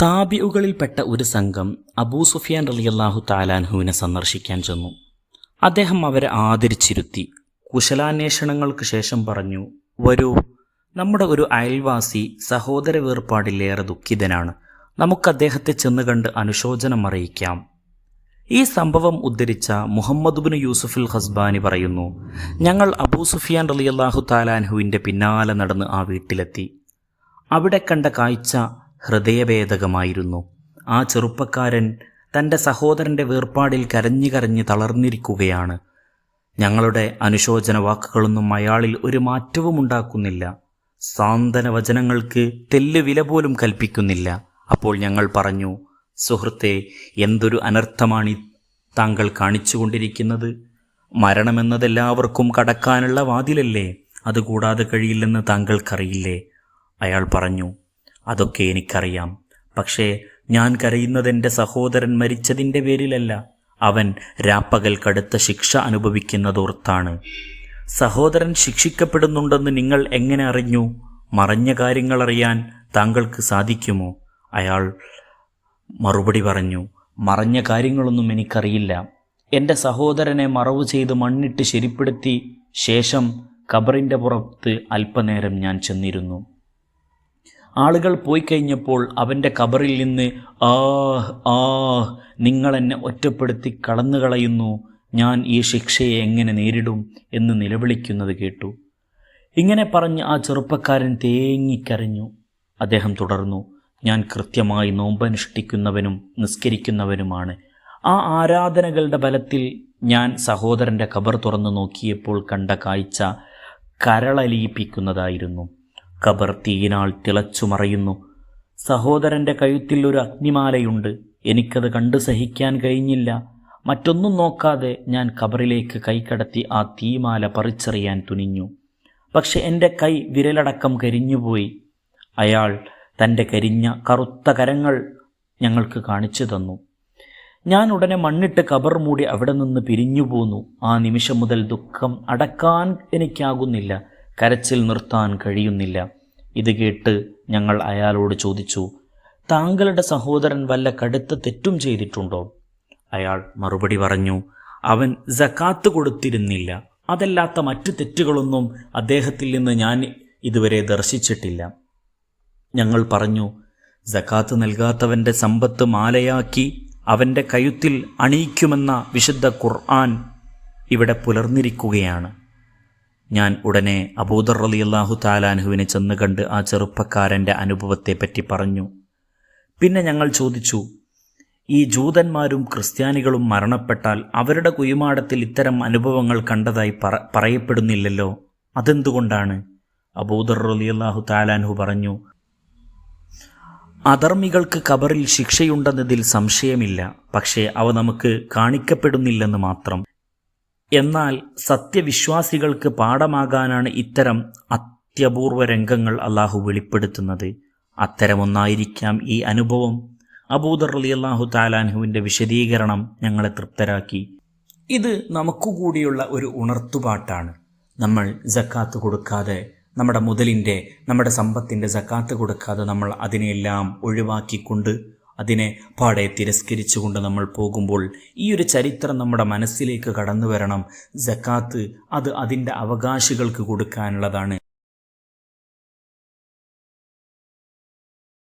താബിഉകളിൽപ്പെട്ട ഒരു സംഘം അബൂ സുഫിയാൻ റളിയല്ലാഹു തആലാൻഹുവിനെ സന്ദർശിക്കാൻ ചെന്നു. അദ്ദേഹം അവരെ ആദരിച്ചിരുത്തി കുശലാന്വേഷണങ്ങൾക്ക് ശേഷം പറഞ്ഞു, വരൂ, നമ്മുടെ ഒരു അയൽവാസി സഹോദര വേർപാടിലേറെ ദുഃഖിതനാണ്. നമുക്കദ്ദേഹത്തെ ചെന്ന് കണ്ട് അനുശോചനം അറിയിക്കാം. ഈ സംഭവം ഉദ്ധരിച്ച മുഹമ്മദ് ബിൻ യൂസുഫുൽ ഖസ്ബാനി പറയുന്നു, ഞങ്ങൾ അബൂ സുഫിയാൻ റളിയല്ലാഹു തആലാൻഹുവിൻ്റെ പിന്നാലെ നടന്ന് ആ വീട്ടിലെത്തി. അവിടെ കണ്ട കാഴ്ച ഹൃദയഭേദകമായിരുന്നു. ആ ചെറുപ്പക്കാരൻ തൻ്റെ സഹോദരൻ്റെ വേർപാടിൽ കരഞ്ഞു കരഞ്ഞ് തളർന്നിരിക്കുകയാണ്. ഞങ്ങളുടെ അനുശോചന വാക്കുകളൊന്നും അയാളിൽ ഒരു മാറ്റവും ഉണ്ടാക്കുന്നില്ല. സാന്ത്വന വചനങ്ങൾക്ക് തെല്ല് വില പോലും കൽപ്പിക്കുന്നില്ല. അപ്പോൾ ഞങ്ങൾ പറഞ്ഞു, സുഹൃത്തെ, എന്തൊരു അനർത്ഥമാണ് താങ്കൾ കാണിച്ചുകൊണ്ടിരിക്കുന്നത്. മരണമെന്നതെല്ലാവർക്കും കടക്കാനുള്ള വാതിലല്ലേ, അതുകൂടാതെ കഴിയില്ലെന്ന് താങ്കൾക്കറിയില്ലേ? അയാൾ പറഞ്ഞു, അതൊക്കെ എനിക്കറിയാം. പക്ഷേ ഞാൻ കരയുന്നതെൻ്റെ സഹോദരൻ മരിച്ചതിൻ്റെ പേരിലല്ല, അവൻ രാപ്പകൽ കടുത്ത ശിക്ഷ അനുഭവിക്കുന്നതോർത്താണ്. സഹോദരൻ ശിക്ഷിക്കപ്പെടുന്നുണ്ടെന്ന് നിങ്ങൾ എങ്ങനെ അറിഞ്ഞു? മറഞ്ഞ കാര്യങ്ങൾ അറിയാൻ താങ്കൾക്ക് സാധിക്കുമോ? അയാൾ മറുപടി പറഞ്ഞു, മറഞ്ഞ കാര്യങ്ങളൊന്നും എനിക്കറിയില്ല. എൻ്റെ സഹോദരനെ മറവു ചെയ്ത് മണ്ണിട്ട് ശരിപ്പെടുത്തി ശേഷം ഖബറിൻ്റെ പുറത്ത് അല്പനേരം ഞാൻ ചെന്നിരുന്നു. ആളുകൾ പോയി കഴിഞ്ഞപ്പോൾ അവൻ്റെ ഖബറിൽ നിന്ന് നിങ്ങളെന്നെ ഒറ്റപ്പെടുത്തി കളഞ്ഞുകളയുന്നു, ഞാൻ ഈ ശിക്ഷയെ എങ്ങനെ നേരിടും എന്ന് നിലവിളിക്കുന്നത് കേട്ടു. ഇങ്ങനെ പറഞ്ഞ് ആ ചെറുപ്പക്കാരൻ തേങ്ങിക്കരഞ്ഞു. അദ്ദേഹം തുടർന്നു, ഞാൻ കൃത്യമായി നോമ്പനുഷ്ഠിക്കുന്നവനും നിസ്കരിക്കുന്നവനുമാണ്. ആ ആരാധനകളുടെ ബലത്തിൽ ഞാൻ സഹോദരൻ്റെ ഖബർ തുറന്നു നോക്കിയപ്പോൾ കണ്ട കാഴ്ച കരളലിയിപ്പിക്കുന്നതായിരുന്നു. ഖബർ തീയിനാൽ തിളച്ചു മറയുന്നു. സഹോദരൻ്റെ കഴുത്തിൽ ഒരു അഗ്നിമാലയുണ്ട്. എനിക്കത് കണ്ടു സഹിക്കാൻ കഴിഞ്ഞില്ല. മറ്റൊന്നും നോക്കാതെ ഞാൻ ഖബറിലേക്ക് കൈകടത്തി ആ തീമാല പറിച്ചെറിയാൻ തുനിഞ്ഞു. പക്ഷെ എൻ്റെ കൈ വിരലടക്കം കരിഞ്ഞുപോയി. അയാൾ തൻ്റെ കരിഞ്ഞ കറുത്ത കരങ്ങൾ ഞങ്ങൾക്ക് കാണിച്ചു തന്നു. ഞാൻ ഉടനെ മണ്ണിട്ട് ഖബർ മൂടി അവിടെ നിന്ന് പിരിഞ്ഞു പോന്നു. ആ നിമിഷം മുതൽ ദുഃഖം അടക്കാൻ എനിക്കാകുന്നില്ല, കരച്ചിൽ നിർത്താൻ കഴിയുന്നില്ല. ഇത് കേട്ട് ഞങ്ങൾ അയാളോട് ചോദിച്ചു, താങ്കളുടെ സഹോദരൻ വല്ല കടുത്ത തെറ്റും ചെയ്തിട്ടുണ്ടോ? അയാൾ മറുപടി പറഞ്ഞു, അവൻ സകാത്ത് കൊടുത്തിരുന്നില്ല. അതല്ലാത്ത മറ്റു തെറ്റുകളൊന്നും അദ്ദേഹത്തിൽ നിന്ന് ഞാൻ ഇതുവരെ ദർശിച്ചിട്ടില്ല. ഞങ്ങൾ പറഞ്ഞു, സകാത്ത് നൽകാത്തവൻ്റെ സമ്പത്ത് മാലയാക്കി അവൻ്റെ കഴുത്തിൽ അണിയിക്കുമെന്ന വിശുദ്ധ ഖുർആൻ ഇവിടെ പുലർന്നിരിക്കുകയാണ്. ഞാൻ ഉടനെ അബൂദർ റളിയല്ലാഹു തആലാൻഹുവിനെ ചെന്ന് കണ്ട് ആ ചെറുപ്പക്കാരൻ്റെ അനുഭവത്തെപ്പറ്റി പറഞ്ഞു. പിന്നെ ഞങ്ങൾ ചോദിച്ചു, ഈ ജൂതന്മാരും ക്രിസ്ത്യാനികളും മരണപ്പെട്ടാൽ അവരുടെ കുഴിമാടത്തിൽ ഇത്തരം അനുഭവങ്ങൾ കണ്ടതായി പറയപ്പെടുന്നില്ലല്ലോ, അതെന്തുകൊണ്ടാണ്? അബൂദർ റളിയല്ലാഹു തആലാൻഹു പറഞ്ഞു, അധർമ്മികൾക്ക് ഖബറിൽ ശിക്ഷയുണ്ടെന്നതിൽ സംശയമില്ല, പക്ഷേ അവ നമുക്ക് കാണിക്കപ്പെടുന്നില്ലെന്ന് മാത്രം. എന്നാൽ സത്യവിശ്വാസികൾക്ക് പാഠമാകാനാണ് ഇത്തരം അത്യപൂർവ രംഗങ്ങൾ അള്ളാഹു വെളിപ്പെടുത്തുന്നത്. അത്തരമൊന്നായിരിക്കാം ഈ അനുഭവം. അബൂദർ റളിയല്ലാഹു തആലാൻഹുവിൻ്റെ വിശദീകരണം ഞങ്ങളെ തൃപ്തരാക്കി. ഇത് നമുക്കുകൂടിയുള്ള ഒരു ഉണർത്തുപാട്ടാണ്. നമ്മൾ സക്കാത്ത് കൊടുക്കാതെ, നമ്മുടെ മുതലിൻ്റെ, നമ്മുടെ സമ്പത്തിൻ്റെ സക്കാത്ത് കൊടുക്കാതെ നമ്മൾ അതിനെയെല്ലാം ഒഴിവാക്കിക്കൊണ്ട്, അതിനെ പാടെ തിരസ്കരിച്ചുകൊണ്ട് നമ്മൾ പോകുമ്പോൾ ഈ ഒരു ചരിത്രം നമ്മുടെ മനസ്സിലേക്ക് കടന്നു വരണം. സക്കാത്ത് അത് അതിൻ്റെ അവകാശികൾക്ക് കൊടുക്കാനുള്ളതാണ്.